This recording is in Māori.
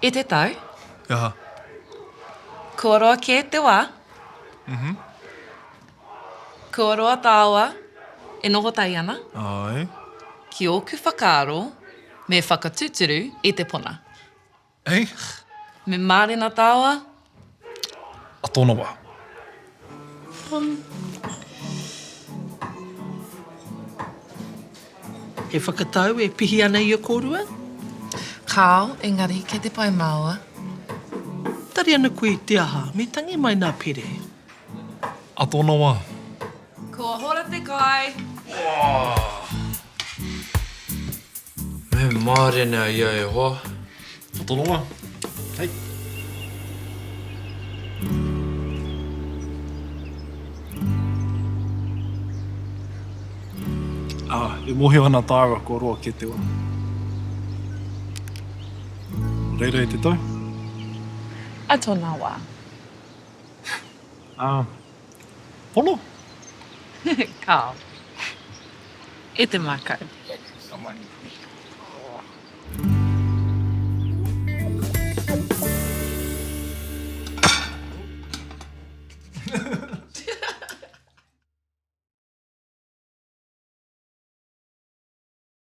E te tau, Aha. kua roa ke te wā, kua roa tāua e noho tai ana, Ai. ki oku whakaaro me whakatuturu i te pona. Ei, Me mārena tāua, a tōna wā. E whakatau e pihi ana i a kōrua? kāo engari ke te pai māua, Tari ana koe i te aha, me tangi mai nā pere. A tōna wā. kua hora te kai, Me mārena ia e hoa. A tōna wā. Hei. E mohi ana tāra ko roa ke te wā. Reira e te tau. a tōna wā. Pono? Kāo, e te mākau. Amai.